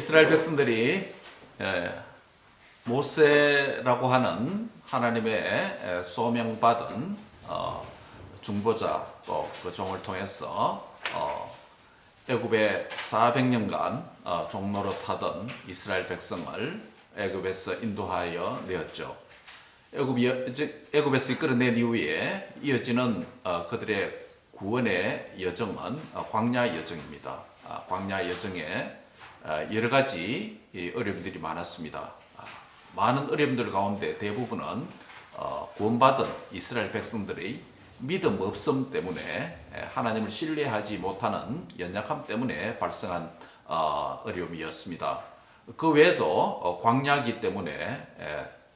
이스라엘 백성들이 모세라고 하는 하나님의 소명받은 중보자 또 그 종을 통해서 애굽에 400년간 종노릇하던 이스라엘 백성을 애굽에서 인도하여 내었죠. 애굽에서 이끌어낸 이후에 이어지는 그들의 구원의 여정은 광야 여정입니다. 광야 여정에 여러 가지 어려움들이 많았습니다. 많은 어려움들 가운데 대부분은 구원받은 이스라엘 백성들의 믿음 없음 때문에 하나님을 신뢰하지 못하는 연약함 때문에 발생한 어려움이었습니다. 그 외에도 광야이기 때문에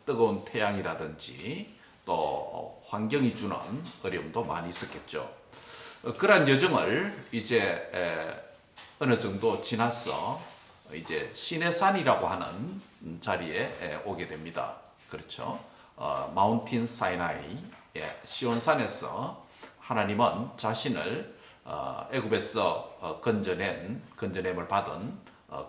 뜨거운 태양이라든지 또 환경이 주는 어려움도 많이 있었겠죠. 그러한 여정을 이제 어느 정도 지나서 이제 시내산이라고 하는 자리에 오게 됩니다. 그렇죠. 마운틴 사이나이, 시온산에서 하나님은 자신을 애굽에서 건져냄을 받은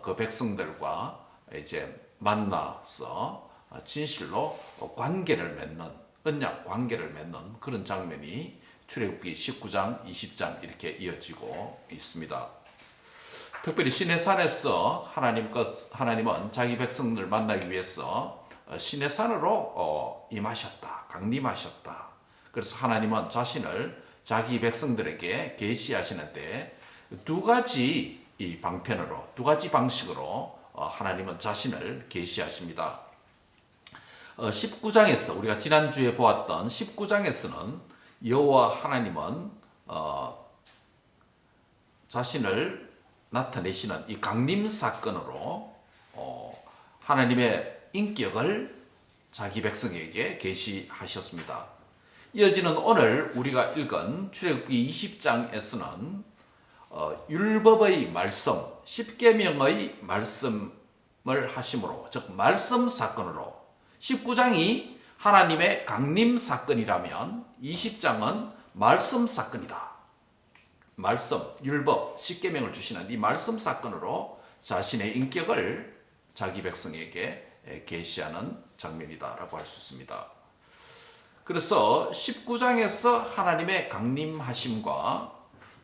그 백성들과 이제 만나서 진실로 관계를 맺는, 언약 관계를 맺는 그런 장면이 출애굽기 19장, 20장 이렇게 이어지고 있습니다. 특별히 시내산에서 하나님은 자기 백성들을 만나기 위해서 시내산으로 임하셨다, 강림하셨다. 그래서 하나님은 자신을 자기 백성들에게 계시하시는데 두 가지 방편으로, 두 가지 방식으로 하나님은 자신을 계시하십니다. 19장에서 우리가 지난주에 보았던 19장에서는 여호와 하나님은 자신을 나타내시는 이 강림 사건으로 하나님의 인격을 자기 백성에게 계시하셨습니다. 이어지는 오늘 우리가 읽은 출애굽기 20장에서는 율법의 말씀, 십계명의 말씀을 하심으로, 즉 말씀 사건으로 19장이 하나님의 강림 사건이라면 20장은 말씀 사건이다. 말씀, 율법, 십계명을 주시는 이 말씀 사건으로 자신의 인격을 자기 백성에게 계시하는 장면이다라고 할 수 있습니다. 그래서 19장에서 하나님의 강림하심과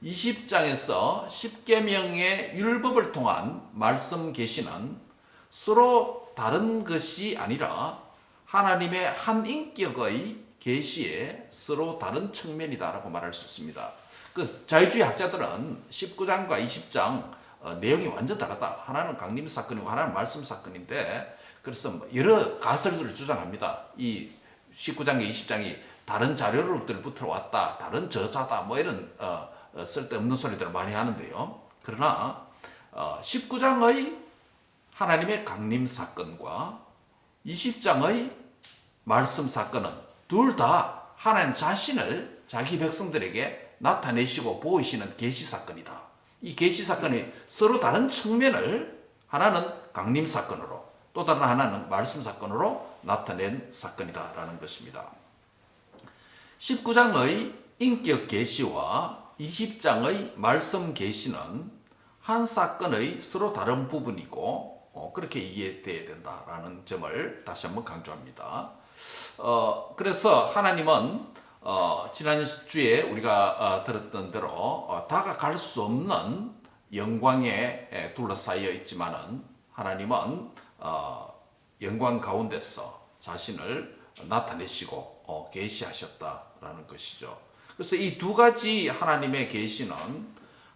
20장에서 십계명의 율법을 통한 말씀 계시는 서로 다른 것이 아니라 하나님의 한 인격의 계시의 서로 다른 측면이다라고 말할 수 있습니다. 그 자유주의 학자들은 19장과 20장 내용이 완전 다르다. 하나는 강림 사건이고 하나는 말씀 사건인데, 그래서 여러 가설들을 주장합니다. 이 19장과 20장이 다른 자료로부터 왔다, 다른 저자다, 뭐 이런 쓸데없는 소리들을 많이 하는데요. 그러나 19장의 하나님의 강림 사건과 20장의 말씀 사건은 둘 다 하나님 자신을 자기 백성들에게 나타내시고 보이시는 계시 사건이다. 이 계시 사건이 서로 다른 측면을 하나는 강림 사건으로 또 다른 하나는 말씀 사건으로 나타낸 사건이다라는 것입니다. 19장의 인격 계시와 20장의 말씀 계시는 한 사건의 서로 다른 부분이고 그렇게 이해되어야 된다라는 점을 다시 한번 강조합니다. 그래서 하나님은 지난주에 우리가 들었던 대로 다가갈 수 없는 영광에 둘러싸여 있지만은 하나님은 영광 가운데서 자신을 나타내시고 계시하셨다라는 것이죠. 그래서 이 두 가지 하나님의 계시는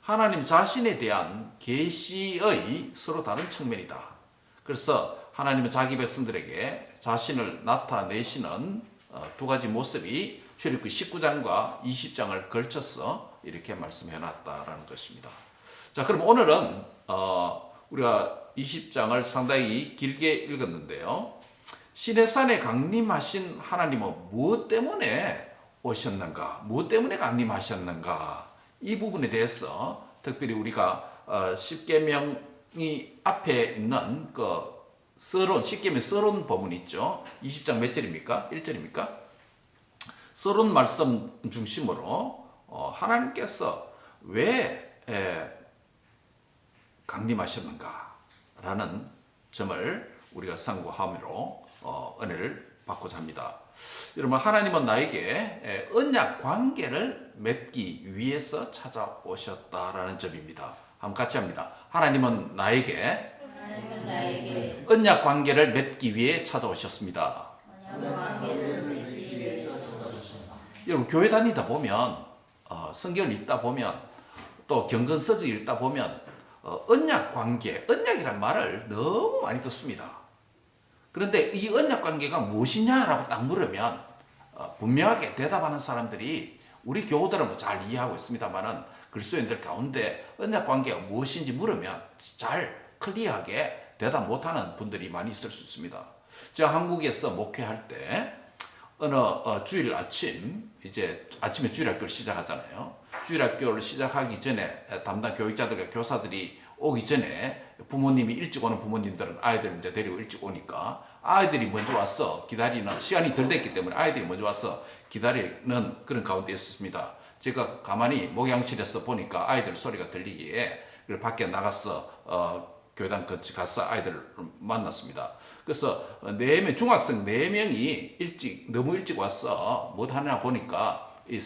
하나님 자신에 대한 계시의 서로 다른 측면이다. 그래서 하나님은 자기 백성들에게 자신을 나타내시는 두 가지 모습이 출애굽기 19장과 20장을 걸쳐서 이렇게 말씀해 놨다라는 것입니다. 자, 그럼 오늘은 우리가 20장을 상당히 길게 읽었는데요. 시내산에 강림하신 하나님은 무엇 때문에 오셨는가? 무엇 때문에 강림하셨는가? 이 부분에 대해서 특별히 우리가 십계명이 앞에 있는 그 십계명 서론 본문 있죠. 20장 몇 절입니까? 1절입니까? 서론 말씀 중심으로 하나님께서 왜 강림하셨는가 라는 점을 우리가 상고함으로 은혜를 받고자 합니다. 여러분, 하나님은 나에게 언약 관계를 맺기 위해서 찾아오셨다라는 점입니다. 한번 같이 합니다. 하나님은 나에게 언약 관계를 맺기 위해 찾아오셨습니다. 여러분, 교회 다니다 보면 성경을 읽다 보면 또 경건서적 읽다 보면 언약 관계, 언약이란 말을 너무 많이 듣습니다. 그런데 이 언약 관계가 무엇이냐라고 딱 물으면 분명하게 대답하는 사람들이 우리 교우들은 잘 이해하고 있습니다만은 그리스도인들 가운데 언약 관계가 무엇인지 물으면 잘 클리어하게 대답 못하는 분들이 많이 있을 수 있습니다. 제가 한국에서 목회할 때 어느 주일 아침, 이제 아침에 주일학교를 시작하잖아요. 주일학교를 시작하기 전에 담당 교육자들과 교사들이 오기 전에 부모님이 일찍 오는 부모님들은 아이들 이제 데리고 일찍 오니까 아이들이 먼저 와서 기다리는 시간이 덜 됐기 때문에 아이들이 먼저 와서 기다리는 그런 가운데 있었습니다. 제가 가만히 목양실에서 보니까 아이들 소리가 들리기에 밖에 나가서 교회당 근처 가서 아이들을 만났습니다. 그래서 중학생 4명이 너무 일찍 와서 뭐 하나 보니까 이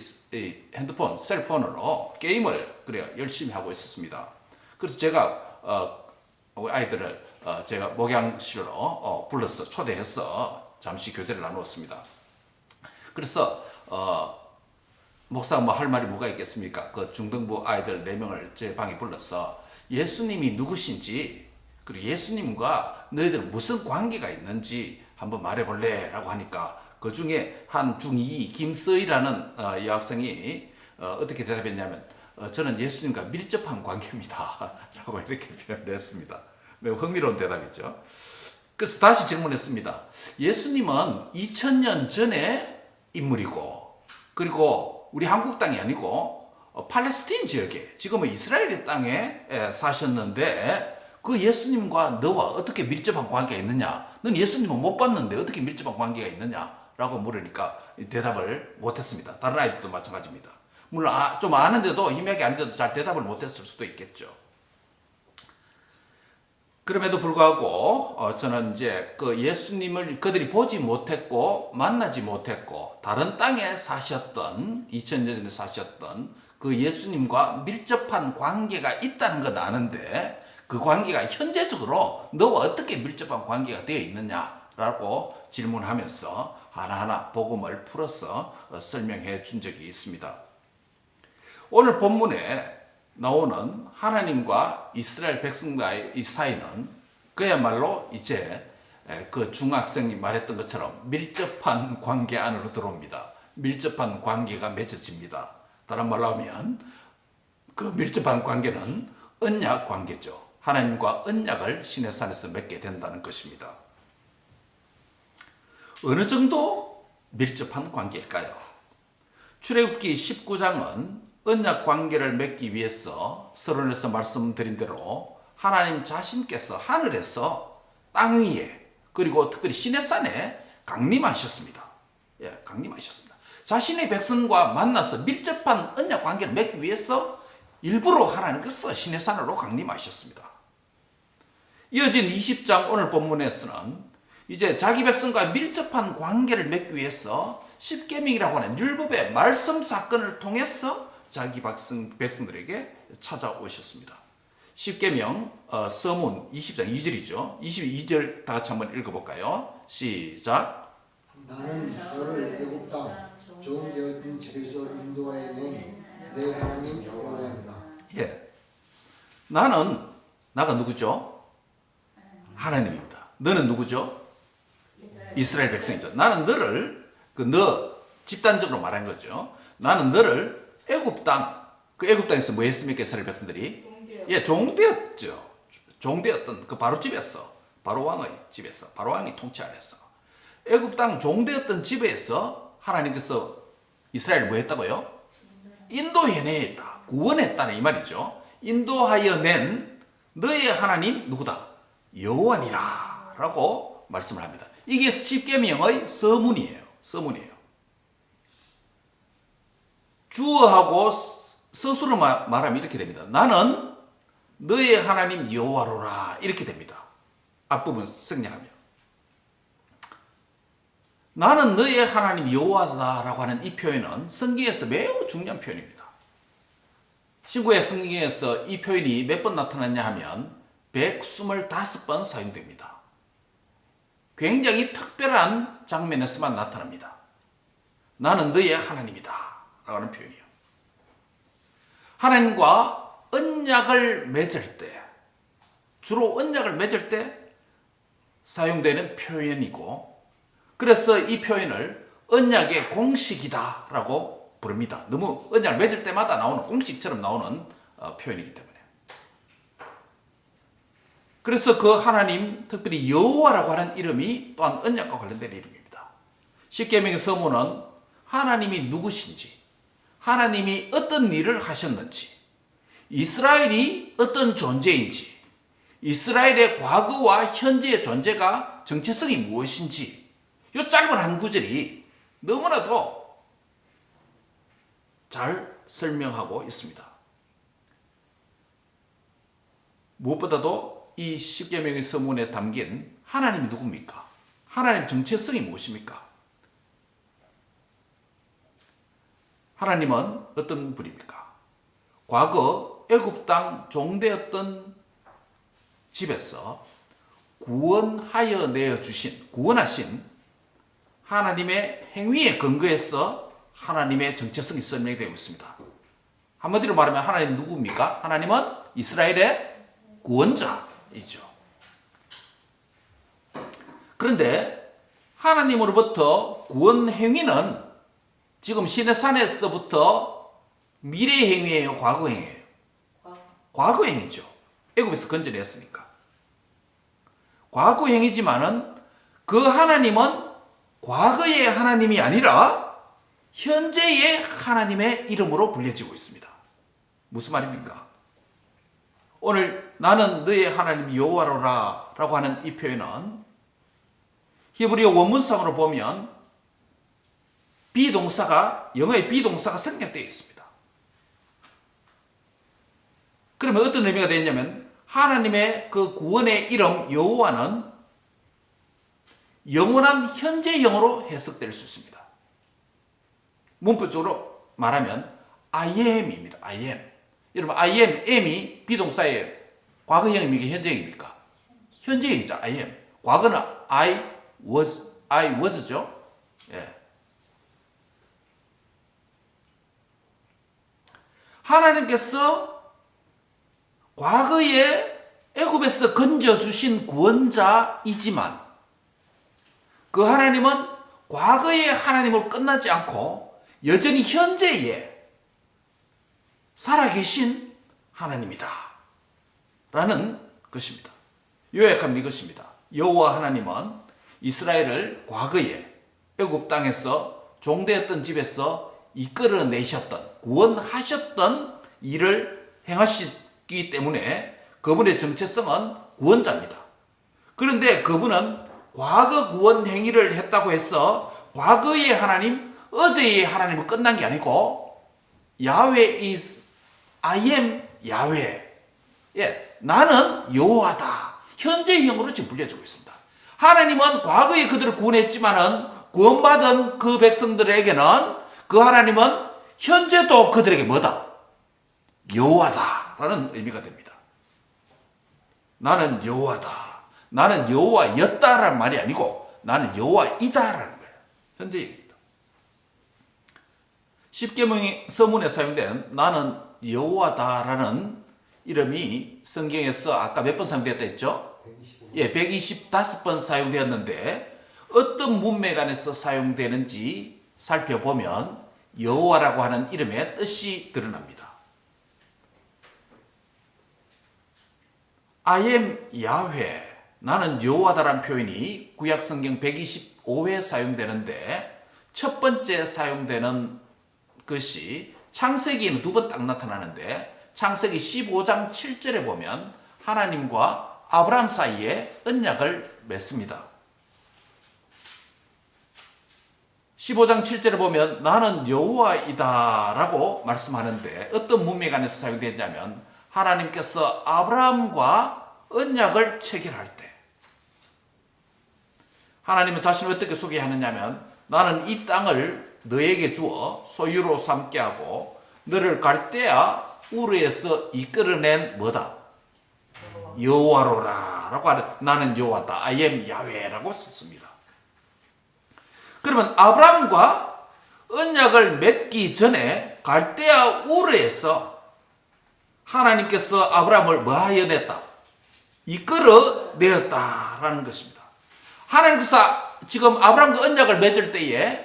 핸드폰, 셀폰으로 게임을 열심히 하고 있었습니다. 그래서 제가 아이들을 제가 목양실로 불러서 초대해서 잠시 교제를 나누었습니다. 그래서 목사 뭐 할 말이 뭐가 있겠습니까? 그 중등부 아이들 4명을 제 방에 불러서 예수님이 누구신지 그리고 예수님과 너희들은 무슨 관계가 있는지 한번 말해볼래? 라고 하니까 그 중에 한 중2 김서희라는 여학생이 어떻게 대답했냐면 저는 예수님과 밀접한 관계입니다. 라고 이렇게 표현을 했습니다. 매우 흥미로운 대답이죠. 그래서 다시 질문했습니다. 예수님은 2000년 전의 인물이고 그리고 우리 한국 땅이 아니고 팔레스틴 지역에 지금은 이스라엘 땅에 사셨는데 그 예수님과 너와 어떻게 밀접한 관계가 있느냐? 넌 예수님은 못 봤는데 어떻게 밀접한 관계가 있느냐? 라고 물으니까 대답을 못했습니다. 다른 아이들도 마찬가지입니다. 물론 좀 아는데도 희미하게 아는데도 잘 대답을 못했을 수도 있겠죠. 그럼에도 불구하고 저는 이제 그 예수님을 그들이 보지 못했고 만나지 못했고 다른 땅에 사셨던 2000년 전에 사셨던 그 예수님과 밀접한 관계가 있다는 건 아는데 그 관계가 현재적으로 너와 어떻게 밀접한 관계가 되어 있느냐라고 질문하면서 하나하나 복음을 풀어서 설명해 준 적이 있습니다. 오늘 본문에 나오는 하나님과 이스라엘 백성과의 이 사이는 그야말로 이제 그 중학생이 말했던 것처럼 밀접한 관계 안으로 들어옵니다. 밀접한 관계가 맺어집니다. 다른 말로 하면 그 밀접한 관계는 언약 관계죠. 하나님과 언약을 시내산에서 맺게 된다는 것입니다. 어느 정도 밀접한 관계일까요? 출애굽기 19장은 언약 관계를 맺기 위해서 서론에서 말씀드린 대로 하나님 자신께서 하늘에서 땅 위에 그리고 특별히 시내산에 강림하셨습니다. 예, 강림하셨습니다. 자신의 백성과 만나서 밀접한 언약 관계를 맺기 위해서 일부러 하나님께서 시내산으로 강림하셨습니다. 이어진 20장 오늘 본문에서는 이제 자기 백성과 밀접한 관계를 맺기 위해서 십계명이라고 하는 율법의 말씀 사건을 통해서 자기 백성들에게 찾아오셨습니다. 십계명 서문 20장 2절이죠. 22절 다 같이 한번 읽어볼까요? 시작. 나는 너를 애굽 땅 종되었던 집에서 인도하여 낸 내 하나님 여호와이다. 예, 나가 누구죠? 하나님입니다. 너는 누구죠? 이스라엘 백성이죠. 나는 너를 너 집단적으로 말한 거죠. 나는 너를 애굽 땅, 그 애굽 땅에서 뭐 했습니까? 이스라엘 백성들이? 예, 종되었죠. 종되었던 그 바로 집에서, 바로 왕의 집에서, 바로 왕이 통치 아래서 애굽 땅 종되었던 집에서 하나님께서 이스라엘을 뭐 했다고요? 인도해냈다. 구원했다는 이 말이죠. 인도하여 낸 너의 하나님 누구다? 여호와니라 라고 말씀을 합니다. 이게 십계명의 서문이에요. 서문이에요. 주어하고 서술을 말하면 이렇게 됩니다. 나는 너의 하나님 여호와로라 이렇게 됩니다. 앞부분 생략하며 나는 너의 하나님 여호와다라고 하는 이 표현은 성경에서 매우 중요한 표현입니다. 신구약 성경에서 이 표현이 몇 번 나타났냐 하면 125번 사용됩니다. 굉장히 특별한 장면에서만 나타납니다. 나는 너의 하나님이다 라고 하는 표현이요. 하나님과 언약을 맺을 때, 주로 언약을 맺을 때 사용되는 표현이고, 그래서 이 표현을 언약의 공식이다 라고 부릅니다. 너무 언약을 맺을 때마다 나오는 공식처럼 나오는 표현이기 때문에. 그래서 그 하나님, 특별히 여호와라고 하는 이름이 또한 언약과 관련된 이름입니다. 십계명의 서문은 하나님이 누구신지, 하나님이 어떤 일을 하셨는지, 이스라엘이 어떤 존재인지, 이스라엘의 과거와 현재의 존재가 정체성이 무엇인지, 이 짧은 한 구절이 너무나도 잘 설명하고 있습니다. 무엇보다도 이 십계명의 서문에 담긴 하나님이 누굽니까? 하나님 정체성이 무엇입니까? 하나님은 어떤 분입니까? 과거 애굽 땅 종되었던 집에서 구원하여 내어주신, 구원하신 하나님의 행위에 근거해서 하나님의 정체성이 설명되고 있습니다. 한마디로 말하면 하나님 누굽니까? 하나님은 이스라엘의 구원자이죠. 그런데 하나님으로부터 구원 행위는 지금 시내산에서부터 미래 행위예요, 과거 행위예요? 과거 행위죠. 애굽에서 건져냈으니까. 과거 행위지만은 그 하나님은 과거의 하나님이 아니라 현재의 하나님의 이름으로 불려지고 있습니다. 무슨 말입니까? 오늘 나는 너의 하나님 여호와로라 라고 하는 이 표현은 히브리어 원문상으로 보면 비동사가, 영어의 비동사가 생략되어 있습니다. 그러면 어떤 의미가 되냐면 하나님의 그 구원의 이름 여호와는 영원한 현재형으로 해석될 수 있습니다. 문법적으로 말하면 I am입니다. I am. 여러분 I am, am이 비동사의 과거형입니까? 현재형입니까? 현재형이죠. I am. 과거는 I was죠. 예. 하나님께서 과거에 애굽에서 건져주신 구원자이지만 그 하나님은 과거의 하나님으로 끝나지 않고 여전히 현재에 살아계신 하나님이다 라는 것입니다. 요약하면 이것입니다. 여호와 하나님은 이스라엘을 과거에 애굽 땅에서 종되었던 집에서 이끌어내셨던, 구원하셨던 일을 행하시기 때문에 그분의 정체성은 구원자입니다. 그런데 그분은 과거 구원 행위를 했다고 해서 과거의 하나님, 어제의 하나님은 끝난 게 아니고 야훼 is I am 야훼. 예, 나는 여호와다. 현재형으로 지금 불려지고 있습니다. 하나님은 과거에 그들을 구원했지만은 구원받은 그 백성들에게는 그 하나님은 현재도 그들에게 뭐다? 여호와다라는 의미가 됩니다. 나는 여호와다. 나는 여호와였다라는 말이 아니고 나는 여호와이다라는 거예요. 현재입니다. 십계명의 서문에 사용된 나는 여호와다라는 이름이 성경에서 아까 몇 번 사용되었다 했죠? 예, 125번 사용되었는데 어떤 문맥 안에서 사용되는지 살펴보면 여호와라고 하는 이름의 뜻이 드러납니다. I am 야훼, 나는 여호와다라는 표현이 구약 성경 125회 사용되는데 첫 번째 사용되는 것이 창세기에는 두 번 딱 나타나는데 창세기 15장 7절에 보면 하나님과 아브라함 사이에 언약을 맺습니다. 15장 7절에 보면 나는 여호와이다 라고 말씀하는데 어떤 문맥 안에서 사용되냐면 하나님께서 아브라함과 언약을 체결할 때 하나님은 자신을 어떻게 소개하느냐면 나는 이 땅을 너에게 주어 소유로 삼게 하고 너를 갈대아 우르에서 이끌어낸 뭐다? 여호와로라 라고 하는 나는 여호와다. I am 야훼라고 썼습니다. 그러면 아브라함과 언약을 맺기 전에 갈대아 우르에서 하나님께서 아브라함을 뭐하여 냈다? 이끌어내었다라는 것입니다. 하나님께서 지금 아브라함과 언약을 맺을 때에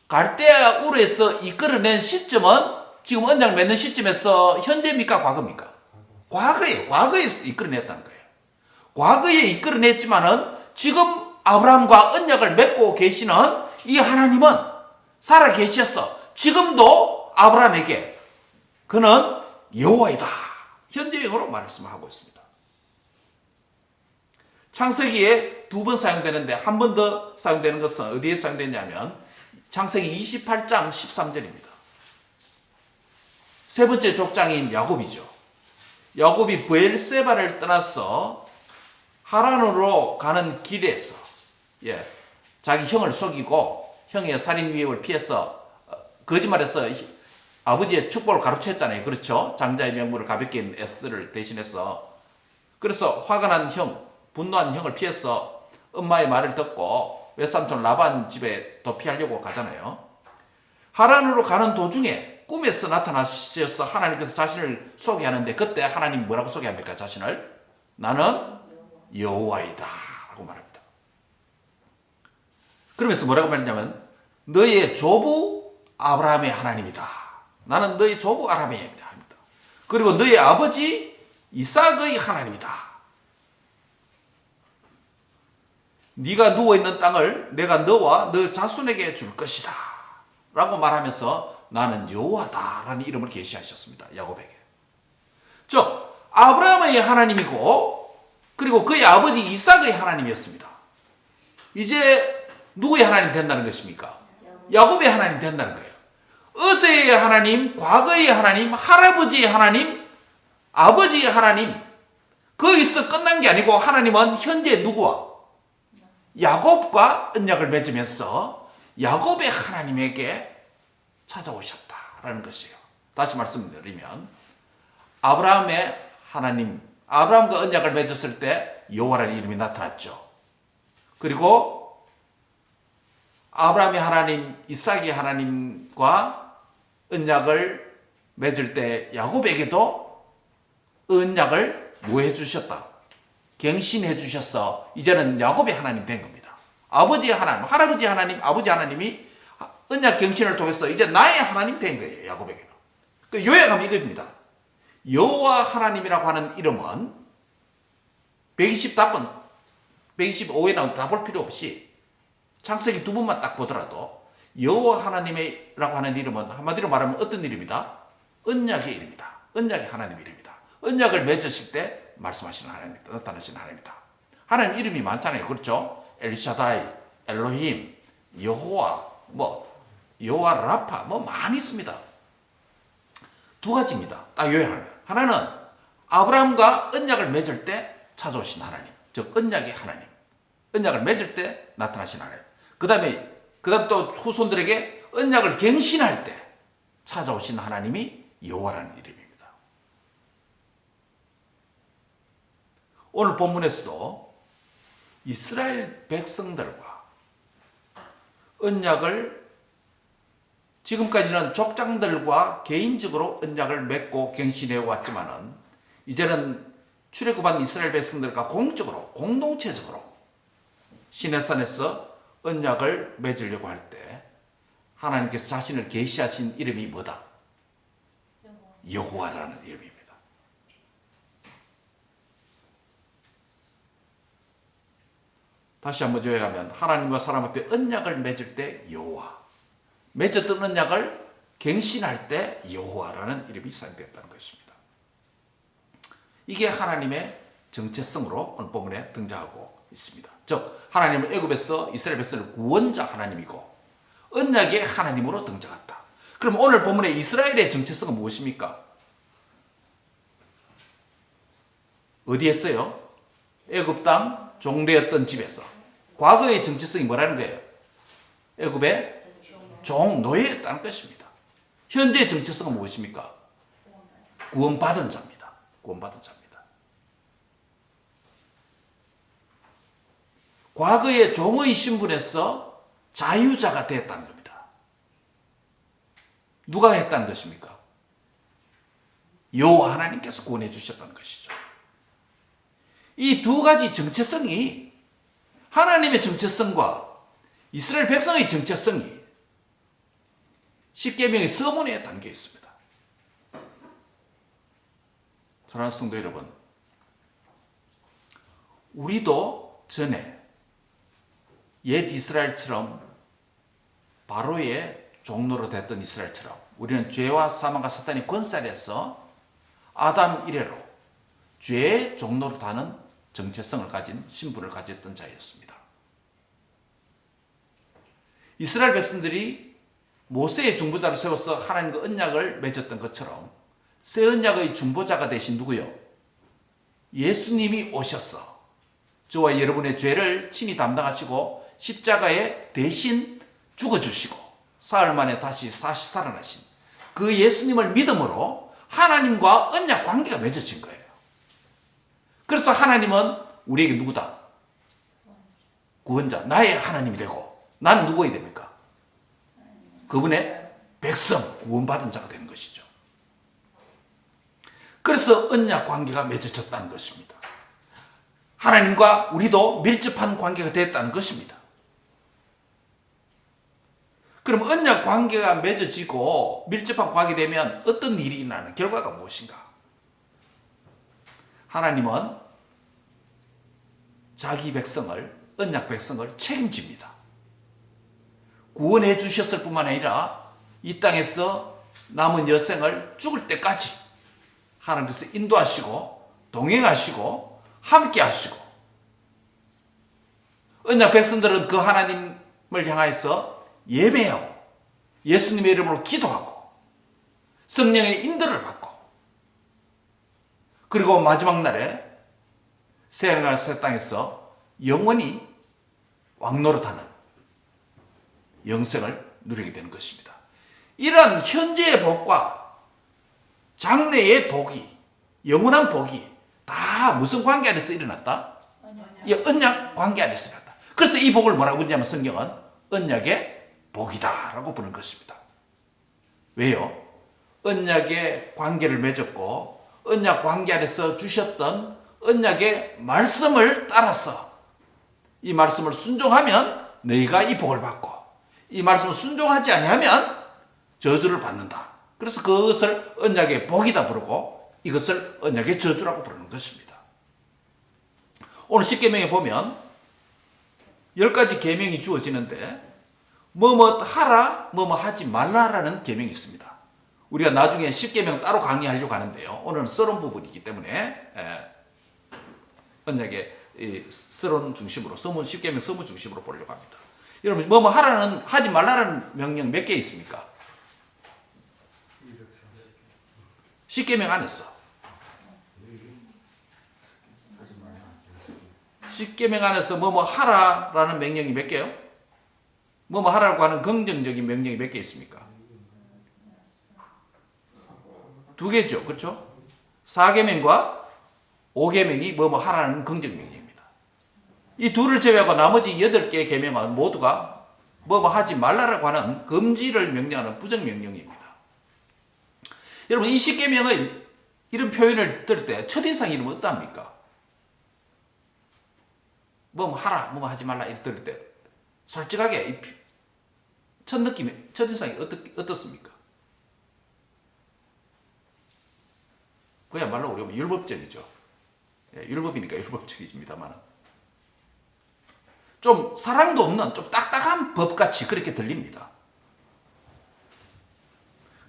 갈대아 우르에서 이끌어낸 시점은 지금 언약 맺는 시점에서 현재입니까? 과거입니까? 과거에 이끌어냈다는 거예요. 과거에 이끌어냈지만은 지금 아브라함과 언약을 맺고 계시는 이 하나님은 살아 계셨어. 지금도 아브라함에게 그는 여호와이다. 현재형으로 말씀하고 있습니다. 창세기에 두 번 사용되는데 한 번 더 사용되는 것은 어디에 사용되냐면 창세기 28장 13절입니다. 세 번째 족장인 야곱이죠. 야곱이 브엘세바를 떠나서 하란으로 가는 길에서 자기 형을 속이고 형의 살인 위협을 피해서 거짓말해서 아버지의 축복을 가로챘잖아요. 그렇죠? 장자의 명분을 가볍게 S를 대신해서. 그래서 화가 난 형, 분노한 형을 피해서 엄마의 말을 듣고 외삼촌 라반 집에 도피하려고 가잖아요. 하란으로 가는 도중에 꿈에서 나타나셔서 하나님께서 자신을 소개하는데 그때 하나님 뭐라고 소개합니까? 자신을? 나는 여호와이다 라고 말합니다. 그러면서 뭐라고 말했냐면 너의 조부 아브라함의 하나님이다. 나는 너의 조부 아브라함의 하나님이다. 그리고 너의 아버지 이삭의 하나님이다. 네가 누워있는 땅을 내가 너와 너 자손에게 줄 것이다 라고 말하면서 나는 여호와다 라는 이름을 계시하셨습니다. 야곱에게. 즉 아브라함의 하나님이고 그리고 그의 아버지 이삭의 하나님이었습니다. 이제 누구의 하나님 된다는 것입니까? 야곱의 하나님 된다는 거예요. 어제의 하나님, 과거의 하나님, 할아버지의 하나님, 아버지의 하나님 거기서 끝난 게 아니고 하나님은 현재 누구와? 야곱과 언약을 맺으면서 야곱의 하나님에게 찾아오셨다라는 것이에요. 다시 말씀드리면 아브라함의 하나님, 아브라함과 언약을 맺었을 때 여호와라는 이름이 나타났죠. 그리고 아브라함의 하나님, 이삭의 하나님과 언약을 맺을 때 야곱에게도 언약을 뭐 해주셨다? 갱신해 주셔서 이제는 야곱의 하나님 된 겁니다. 아버지의 하나님, 할아버지 하나님, 아버지 하나님이 언약 갱신을 통해서 이제 나의 하나님 된 거예요. 야곱에게는. 그 요약하면 이겁니다. 여호와 하나님이라고 하는 이름은 120답은 125에 나온 다 볼 필요 없이 창세기 두 번만 딱 보더라도 여호와 하나님이라고 하는 이름은 한마디로 말하면 어떤 이름이다? 언약의 이름이다. 언약의 하나님 이름이다. 언약을 맺으실 때 말씀하시는 하나님이다. 나타나시는 하나님이다. 하나님 이름이 많잖아요. 그렇죠? 엘샤다이, 엘로힘, 여호와, 여호와 라파, 많이 있습니다. 두 가지입니다. 딱 요약하면. 하나는 아브라함과 언약을 맺을 때 찾아오신 하나님. 즉, 언약의 하나님. 언약을 맺을 때 나타나신 하나님. 그 다음 또 후손들에게 언약을 갱신할 때 찾아오신 하나님이 여호와라는 이름입니다. 오늘 본문에서도 이스라엘 백성들과 언약을 지금까지는 족장들과 개인적으로 언약을 맺고 갱신해 왔지만은 이제는 출애굽한 이스라엘 백성들과 공적으로 공동체적으로 시내산에서 언약을 맺으려고 할 때 하나님께서 자신을 계시하신 이름이 뭐다? 여호와라는 이름입니다. 다시 한번 요약하면 하나님과 사람 앞에 언약을 맺을 때 여호와, 맺었던 언약을 갱신할 때 여호와라는 이름이 사용되었다는 것입니다. 이게 하나님의 정체성으로 오늘 본문에 등장하고 있습니다. 즉 하나님은 애굽에서 이스라엘 백성을 구원자 하나님이고 언약의 하나님으로 등장했다. 그럼 오늘 본문의 이스라엘의 정체성은 무엇입니까? 어디에 있어요? 애굽 땅 종되었던 집에서 과거의 정체성이 뭐라는 거예요? 애굽의 종, 노예였다는 것입니다. 현재의 정체성은 무엇입니까? 구원받은 자입니다. 구원받은 자입니다. 과거의 종의 신분에서 자유자가 되었다는 겁니다. 누가 했다는 것입니까? 여호와 하나님께서 구원해 주셨다는 것이죠. 이 두 가지 정체성이 하나님의 정체성과 이스라엘 백성의 정체성이 십계명의 서문에 담겨 있습니다. 사랑하는 성도 여러분, 우리도 전에 옛 이스라엘처럼 바로의 종로로 됐던 이스라엘처럼 우리는 죄와 사망과 사탄의 권세에서 아담 이래로 죄의 종로로 다는 정체성을 가진 신분을 가졌던 자였습니다. 이스라엘 백성들이 모세의 중보자를 세워서 하나님과 언약을 맺었던 것처럼 새 언약의 중보자가 되신 누구요? 예수님이 오셔서 저와 여러분의 죄를 친히 담당하시고 십자가에 대신 죽어주시고 사흘 만에 다시 살아나신 그 예수님을 믿음으로 하나님과 언약 관계가 맺어진 거예요. 그래서 하나님은 우리에게 누구다? 구원자, 나의 하나님이 되고 나는 누구가 됩니까? 그분의 백성, 구원받은 자가 되는 것이죠. 그래서 언약 관계가 맺어졌다는 것입니다. 하나님과 우리도 밀접한 관계가 됐다는 것입니다. 그럼 언약 관계가 맺어지고 밀접한 관계가 되면 어떤 일이 일어나는 결과가 무엇인가? 하나님은 자기 백성을, 언약 백성을 책임집니다. 구원해 주셨을 뿐만 아니라 이 땅에서 남은 여생을 죽을 때까지 하나님께서 인도하시고 동행하시고 함께 하시고 언약 백성들은 그 하나님을 향하여서 예배하고 예수님의 이름으로 기도하고 성령의 인도를 받고 그리고 마지막 날에 새하늘과 새 땅에서 영원히 왕노릇하는 영생을 누리게 되는 것입니다. 이러한 현재의 복과 장래의 복이, 영원한 복이 다 무슨 관계 안에서 일어났다? 언약 관계 안에서 일어났다. 그래서 이 복을 뭐라고 부르냐면 성경은 언약의 복이다라고 부르는 것입니다. 왜요? 언약의 관계를 맺었고 언약 관계 안에서 주셨던 언약의 말씀을 따라서 이 말씀을 순종하면 너희가 이 복을 받고 이 말씀을 순종하지 아니하면 저주를 받는다. 그래서 그것을 언약의 복이다 부르고 이것을 언약의 저주라고 부르는 것입니다. 오늘 십계명에 보면 10가지 계명이 주어지는데 뭐뭐 하라, 뭐뭐 하지 말라라는 계명이 있습니다. 우리가 나중에 십계명 따로 강의하려고 하는데요. 오늘은 서론 부분이기 때문에 언약의 서론 중심으로 십계명 서문 중심으로 보려고 합니다. 여러분 뭐뭐 하라는 하지 말라는 명령 몇 개 있습니까? 십계명 안에서 십계명 안에서 뭐뭐 하라라는 명령이 몇 개요? 뭐뭐 하라고 하는 긍정적인 명령이 몇 개 있습니까? 2개죠. 그렇죠? 4계명과 5계명이 뭐뭐 하라는 긍정 명령입니다. 이 둘을 제외하고 나머지 8개의 계명은 모두가 뭐뭐 하지 말라라고 하는 금지를 명령하는 부정 명령입니다. 여러분 이 십계명의 이런 표현을 들을 때 첫인상이 이러면 어떠합니까? 뭐뭐 하라, 뭐뭐 하지 말라 이렇게 들을 때 솔직하게 첫 느낌이, 첫인상이 어떻습니까? 그야말로 우리가 율법적이죠. 율법이니까 율법적이십니다만 좀 사랑도 없는 좀 딱딱한 법같이 그렇게 들립니다.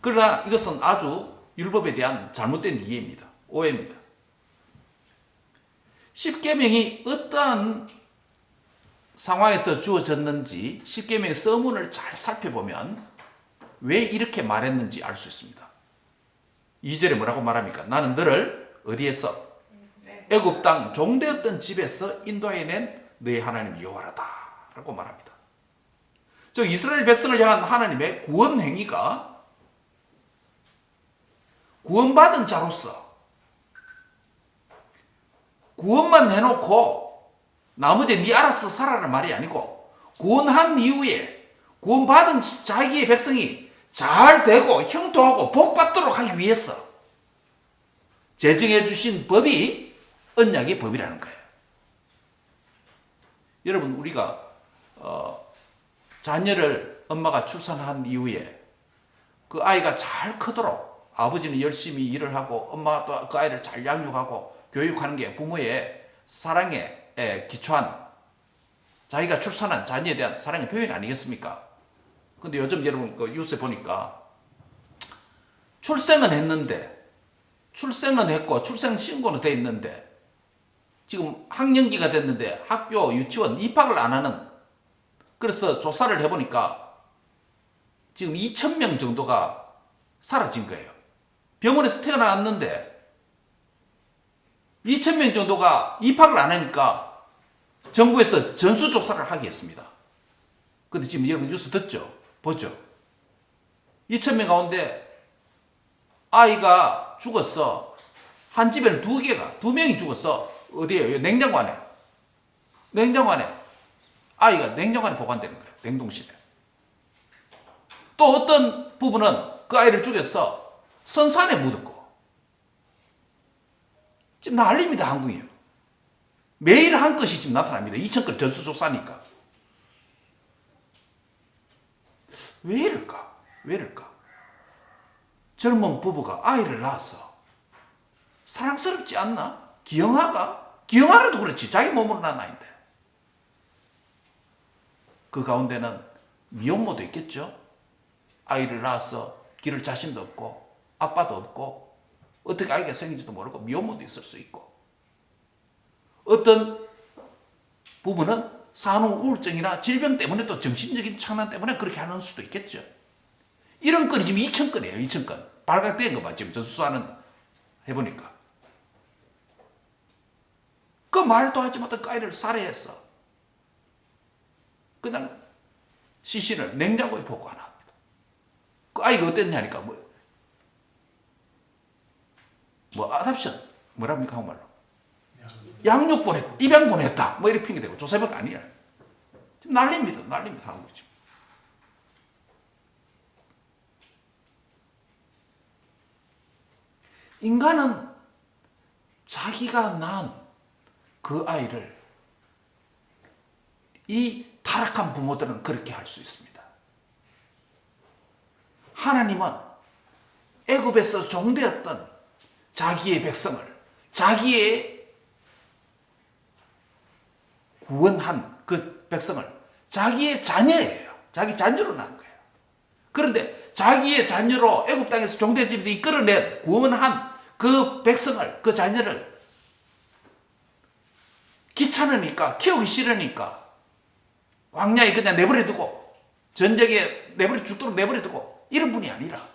그러나 이것은 아주 율법에 대한 잘못된 이해입니다. 오해입니다. 십계명이 어떠한 상황에서 주어졌는지 십계명의 서문을 잘 살펴보면 왜 이렇게 말했는지 알 수 있습니다. 2절에 뭐라고 말합니까? 나는 너를 어디에서? 애굽 땅 종되었던 집에서 인도하여 낸 너희 하나님 여호와라다 라고 말합니다. 즉 이스라엘 백성을 향한 하나님의 구원 행위가 구원받은 자로서 구원만 해놓고 나머지 네 알아서 살아라는 말이 아니고 구원한 이후에 구원받은 자기의 백성이 잘 되고 형통하고 복받도록 하기 위해서 제정해 주신 법이 언약의 법이라는 거예요. 여러분 우리가 자녀를 엄마가 출산한 이후에 그 아이가 잘 크도록 아버지는 열심히 일을 하고 엄마가 또 그 아이를 잘 양육하고 교육하는 게 부모의 사랑에 기초한 자기가 출산한 자녀에 대한 사랑의 표현 아니겠습니까? 근데 요즘 여러분 그 뉴스에 보니까 출생은 했고 출생 신고는 돼 있는데 지금 학령기가 됐는데 학교 유치원 입학을 안 하는, 그래서 조사를 해보니까 지금 2,000명 정도가 사라진 거예요. 병원에서 태어났는데 2,000명 정도가 입학을 안 하니까 정부에서 전수조사를 하게 했습니다. 근데 지금 여러분 뉴스 듣죠? 보죠? 2,000명 가운데 아이가 죽었어. 한 집에는 두 명이 죽었어. 어디에요? 냉장고 안에. 아이가 냉장고 안에 보관되는 거예요. 냉동실에. 또 어떤 부부는 그 아이를 죽였어. 선산에 묻었고. 지금 난립니다, 한국이요. 매일 한 건씩 지금 나타납니다. 2,000건 전수조사니까. 왜 이럴까? 젊은 부부가 아이를 낳았어. 사랑스럽지 않나? 기영아라도 그렇지. 자기 몸으로 낳은 아이인데. 그 가운데는 미혼모도 있겠죠? 아이를 낳아서 기를 자신도 없고 아빠도 없고 어떻게 아이가 생긴지도 모르고 미혼모도 있을 수 있고, 어떤 부부는 산후 우울증이나 질병 때문에 또 정신적인 착란 때문에 그렇게 하는 수도 있겠죠. 이런 건이 지금 2,000건이에요. 2,000건. 발각된 것만 지금 전수하는 해보니까. 그 말도 하지 못한 그 아이를 살해했어. 그냥 시신을 냉장고에 보관합니다. 그 아이가 어땠냐니까 아답션 뭐랍니까 한국말로? 양육 보냈다, 입양 보냈다, 뭐 이렇게 핑계대고 조사해보니까 아니야. 지금 난립니다 한국이 지금. 인간은 자기가 낳은 그 아이를, 이 타락한 부모들은 그렇게 할 수 있습니다. 하나님은 애굽에서 종되었던 자기의 백성을, 자기의 구원한 그 백성을 자기의 자녀예요. 자기 자녀로 낳은 거예요. 그런데 자기의 자녀로 애굽 땅에서 종된 집에서 이끌어낸 구원한 그 백성을, 그 자녀를 귀찮으니까, 키우기 싫으니까 광야에 그냥 내버려두고, 전쟁에 죽도록 내버려두고, 이런 분이 아니라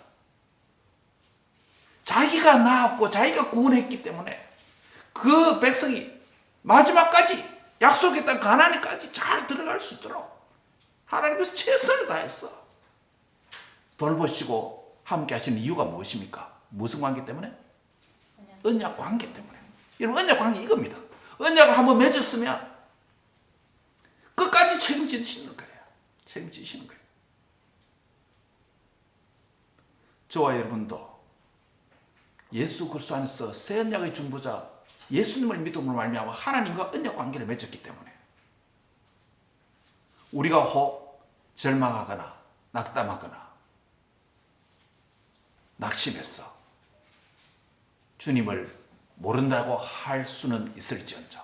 자기가 낳았고 자기가 구원했기 때문에 그 백성이 마지막까지 약속의 땅 가나안까지 잘 들어갈 수 있도록 하나님께서 최선을 다했어. 돌보시고 함께 하시는 이유가 무엇입니까? 무슨 관계 때문에? 언약 관계 때문에. 여러분, 언약 관계 이겁니다. 언약을 한번 맺었으면 끝까지 책임지시는 거예요. 저와 여러분도 예수 그리스도 안에서 새 언약의 중보자 예수님을 믿음으로 말미암아 하나님과 언약 관계를 맺었기 때문에 우리가 혹 절망하거나 낙담하거나 낙심해서 주님을 모른다고 할 수는 있을지언정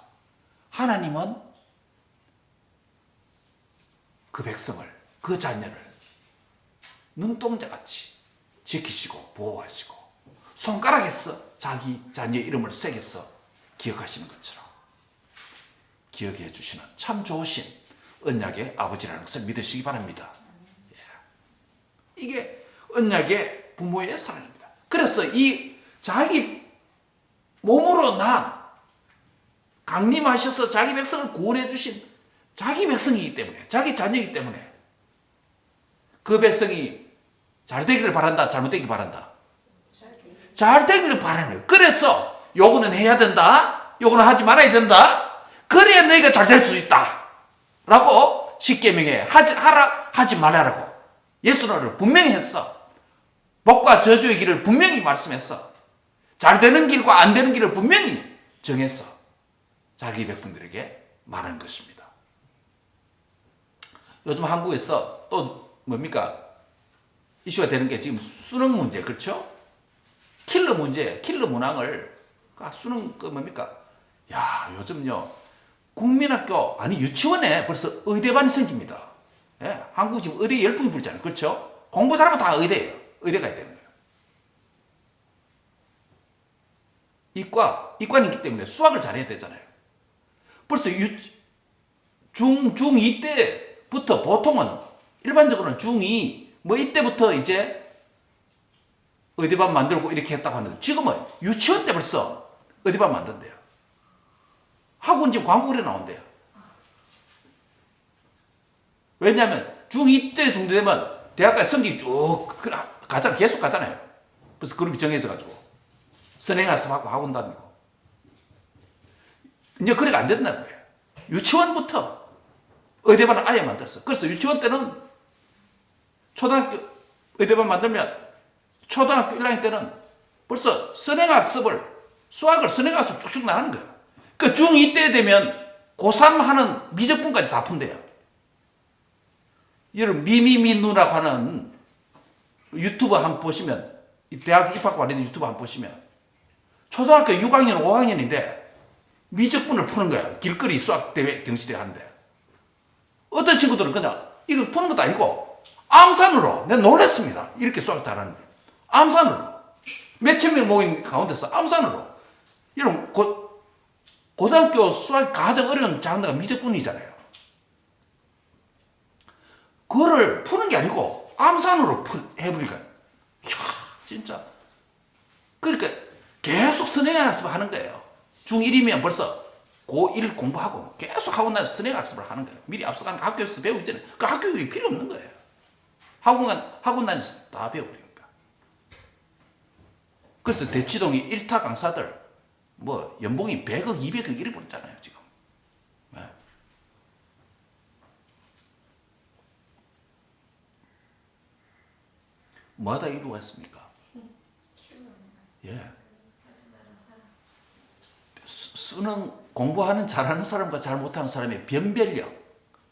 하나님은 그 백성을, 그 자녀를 눈동자같이 지키시고 보호하시고 손가락에서 자기 자녀의 이름을 새겨서 기억하시는 것처럼 기억해 주시는 참 좋으신 언약의 아버지라는 것을 믿으시기 바랍니다. 이게 언약의 부모의 사랑입니다. 그래서 이 자기 몸으로 난 강림하셔서 자기 백성을 구원해 주신 자기 백성이기 때문에, 자기 자녀이기 때문에 그 백성이 잘 되기를 바란다, 잘못되기를 바란다? 잘 되기를 바라는 거예요. 그래서 요거는 해야 된다, 요거는 하지 말아야 된다. 그래야 너희가 잘 될 수 있다 라고 십계명에 하라, 하지 말아라고 예수는 분명히 했어. 복과 저주의 길을 분명히 말씀했어. 잘 되는 길과 안 되는 길을 분명히 정했어. 자기 백성들에게 말한 것입니다. 요즘 한국에서 또 뭡니까? 이슈가 되는 게 지금 수능 문제, 그렇죠? 킬러 문제, 킬러 문항을, 수능, 뭡니까? 야, 요즘요, 국민학교, 아니, 유치원에 벌써 의대반이 생깁니다. 예? 한국 지금 의대 열풍이 불잖아요. 그렇죠? 공부 잘하면 다 의대예요. 의대 가야 되는 거예요. 이과이기 때문에 수학을 잘해야 되잖아요. 벌써 중2 때부터 보통은, 일반적으로는 중2, 뭐 이때부터 이제 의대반 만들고 이렇게 했다고 하는데 지금은 유치원 때 벌써 의대반 만든대요. 학원 지금 광고글에 나온대요. 왜냐하면 중2 때 정도 되면 대학까지 성적이 쭉 가잖아요. 계속 가잖아요. 그래서 그룹이 정해져가지고 선행학습하고 학원 다니고 이제 그래가 안 된다는 거예요. 유치원부터 의대반을 아예 만들었어. 그래서 유치원 때는 초등학교 의대반 만들면 초등학교 1학년 때는 벌써 선행학습을, 수학을 선행학습 쭉쭉 나가는 거예요. 그 중2 때 되면 고3 하는 미적분까지 다 푼대요. 여러분, 미미미 누나라고 하는 유튜브 한번 보시면, 대학 입학 관련된 유튜브 한번 보시면, 초등학교 6학년, 5학년인데 미적분을 푸는 거야. 길거리 수학대회, 경시대회 하는데. 어떤 친구들은 그냥 이걸 푸는 것도 아니고 암산으로, 내가 놀랐습니다. 이렇게 수학 잘하는데. 암산으로. 몇천 명 모인 가운데서 암산으로. 여러분, 고등학교 수학 가장 어려운 장르가 미적분이잖아요. 그거를 푸는 게 아니고 암산으로 해보니까, 이야, 진짜. 그러니까 계속 선행학습을 하는 거예요. 중1이면 벌써 고1 공부하고 계속 학원 다니면서 선행학습을 하는 거예요. 미리 앞서가는 학교에서 배우기 전에 그 학교 교육이 필요 없는 거예요. 학원 다니면서 다 배워버리니까. 그래서 대치동이 1타 강사들 뭐 연봉이 100억, 200억 이래 버렸잖아요, 지금. 네. 뭐하다 이루고 왔습니까? 예. 수능 공부하는 잘하는 사람과 잘 못하는 사람의 변별력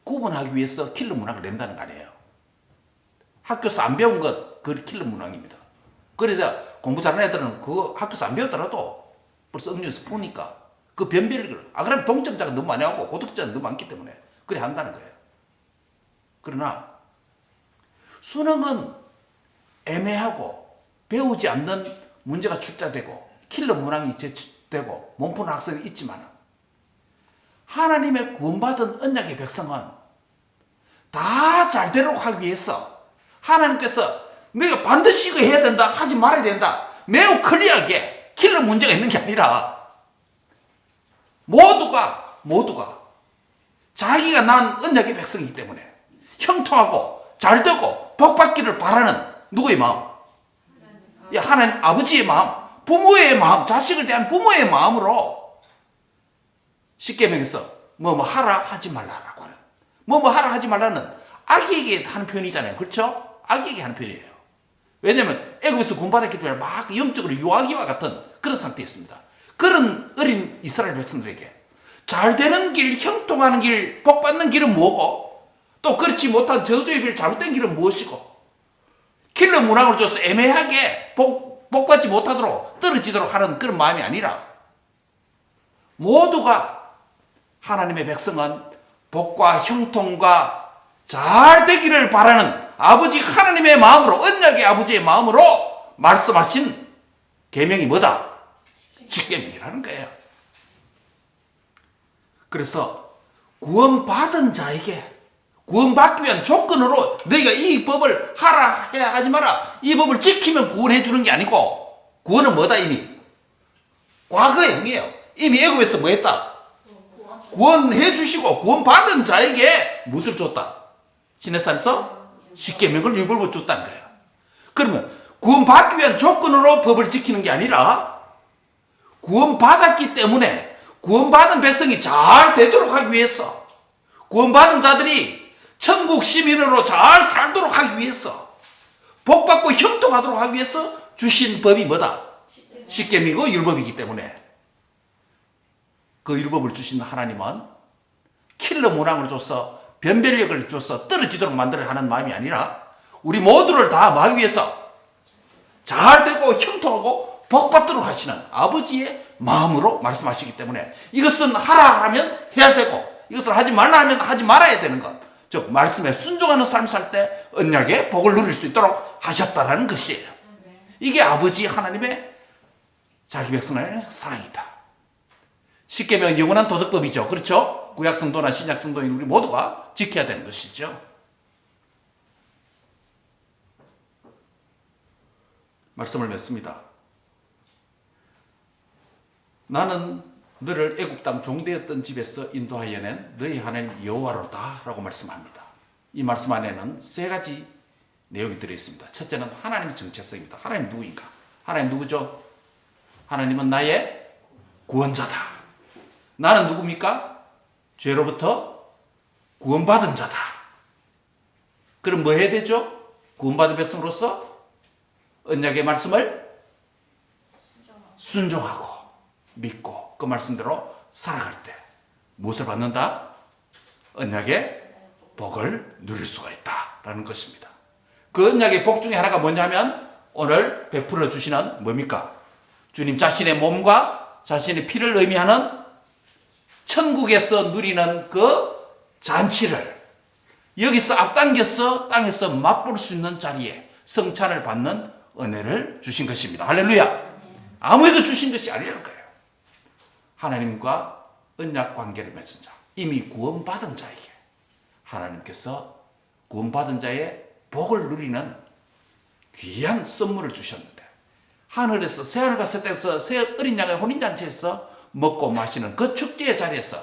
구분하기 위해서 킬러 문항을 낸다는 거 아니에요. 학교에서 안 배운 것, 그 킬러 문항입니다. 그래서 공부 잘하는 애들은 그거 학교에서 안 배웠더라도 벌써 음료에서 푸니까 그 변별력을, 그러면 동점자가 너무 많이 하고 고득점자가 너무 많기 때문에 그래 한다는 거예요. 그러나 수능은 애매하고 배우지 않는 문제가 출제되고 킬러 문항이 제출되고 몸푸는 학생이 있지만 하나님의 구원받은 언약의 백성은 다 잘되도록 하기 위해서 하나님께서 내가 반드시 이거 해야 된다, 하지 말아야 된다, 매우 클리어하게 킬러 문제가 있는 게 아니라 모두가 자기가 난 언약의 백성이기 때문에 형통하고 잘되고 복받기를 바라는 누구의 마음? 하나님 아버지의 마음, 부모의 마음, 자식을 대한 부모의 마음으로 십계명에서 뭐 하라 하지 말라라고 하는, 뭐 하라 하지 말라는 아기에게 하는 표현이잖아요. 그렇죠? 아기에게 하는 표현이에요. 왜냐하면 애굽에서 공부받았기 때문에 막 영적으로 유아기와 같은 그런 상태였습니다. 그런 어린 이스라엘 백성들에게 잘 되는 길, 형통하는 길, 복받는 길은 뭐고, 또 그렇지 못한 저주의 길, 잘못된 길은 무엇이고, 킬러 문항을 줘서 애매하게 복받지 못하도록 떨어지도록 하는 그런 마음이 아니라 모두가 하나님의 백성은 복과 형통과 잘 되기를 바라는 아버지 하나님의 마음으로, 언약의 아버지의 마음으로 말씀하신 계명이 뭐다? 십계명이라는 거예요. 그래서 구원받은 자에게 구원받기 위한 조건으로 너희가 이 법을 하라 해야 하지 마라, 이 법을 지키면 구원해 주는 게 아니고, 구원은 뭐다? 이미 과거의 행위예요. 이미 애굽에서 뭐 했다? 구원해 주시고 구원받은 자에게 무엇을 줬다? 시내산에서 십계명을 율법을 줬다는 거예요. 그러면 구원받기 위한 조건으로 법을 지키는 게 아니라 구원받았기 때문에 구원받은 백성이 잘 되도록 하기 위해서, 구원받은 자들이 천국 시민으로 잘 살도록 하기 위해서, 복받고 형통하도록 하기 위해서 주신 법이 뭐다? 십계명이고 율법이기 때문에 그 율법을 주신 하나님은 킬러 문항을 줘서 변별력을 줘서 떨어지도록 만들어 하는 마음이 아니라 우리 모두를 다 막기 위해서 잘 되고 형통하고 복받도록 하시는 아버지의 마음으로 말씀하시기 때문에 이것은 하라 하면 해야 되고 이것을 하지 말라 하면 하지 말아야 되는 것, 즉 말씀에 순종하는 삶을 살 때 언약의 복을 누릴 수 있도록 하셨다라는 것이에요. 이게 아버지 하나님의 자기 백성을 사랑이다. 십계명 영원한 도덕법이죠. 그렇죠? 구약 성도나 신약 성도인 우리 모두가 지켜야 되는 것이죠. 말씀을 맺습니다. 나는 너를 애굽 땅 종되었던 집에서 인도하여 낸 너희 하나님 여호와로다 라고 말씀합니다. 이 말씀 안에는 세 가지 내용이 들어있습니다. 첫째는 하나님의 정체성입니다. 하나님 누구인가? 하나님 누구죠? 하나님은 나의 구원자다. 나는 누굽니까? 죄로부터 구원받은 자다. 그럼 뭐 해야 되죠? 구원받은 백성으로서 언약의 말씀을 순종하고 믿고 그 말씀대로 살아갈 때 무엇을 받는다? 언약의 복을 누릴 수가 있다라는 것입니다. 그 언약의 복 중에 하나가 뭐냐면 오늘 베풀어 주시는 뭡니까? 주님 자신의 몸과 자신의 피를 의미하는 천국에서 누리는 그 잔치를 여기서 앞당겨서 땅에서 맛볼 수 있는 자리에 성찬을 받는 은혜를 주신 것입니다. 할렐루야. 아무에게 주신 것이 아니라는 거예요. 하나님과 언약 관계를 맺은 자, 이미 구원받은 자에게 하나님께서 구원받은 자의 복을 누리는 귀한 선물을 주셨는데 하늘에서 새하늘과 새 땅에서 새 어린 양의 혼인잔치에서 먹고 마시는 그 축제의 자리에서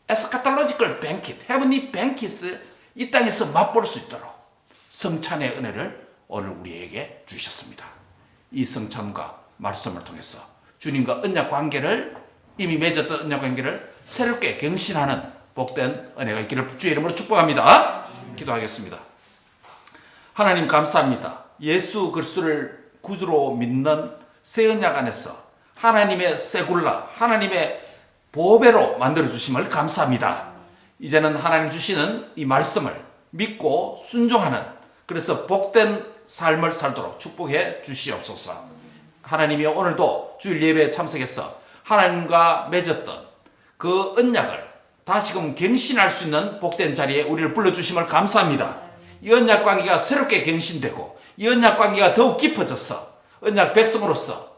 에스카탈로지컬 뱅킷, 헤븐리 뱅킷을 이 땅에서 맛볼 수 있도록 성찬의 은혜를 오늘 우리에게 주셨습니다. 이 성찬과 말씀을 통해서 주님과 언약 관계를 이미 맺었던 언약 관계를 새롭게 갱신하는 복된 은혜가 있기를 주의 이름으로 축복합니다. 기도하겠습니다. 하나님 감사합니다. 예수 그리스도를 구주로 믿는 새 언약 안에서 하나님의 세굴라, 하나님의 보배로 만들어주심을 감사합니다. 이제는 하나님 주시는 이 말씀을 믿고 순종하는, 그래서 복된 삶을 살도록 축복해 주시옵소서. 하나님이 오늘도 주일 예배에 참석해서 하나님과 맺었던 그 언약을 다시금 갱신할 수 있는 복된 자리에 우리를 불러주심을 감사합니다. 이 언약 관계가 새롭게 갱신되고 이 언약 관계가 더욱 깊어져서 언약 백성으로서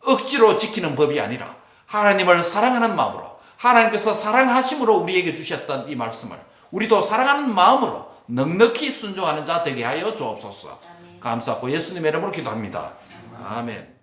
억지로 지키는 법이 아니라 하나님을 사랑하는 마음으로, 하나님께서 사랑하심으로 우리에게 주셨던 이 말씀을 우리도 사랑하는 마음으로 넉넉히 순종하는 자 되게 하여 주옵소서. 감사하고 예수님의 이름으로 기도합니다. 아멘.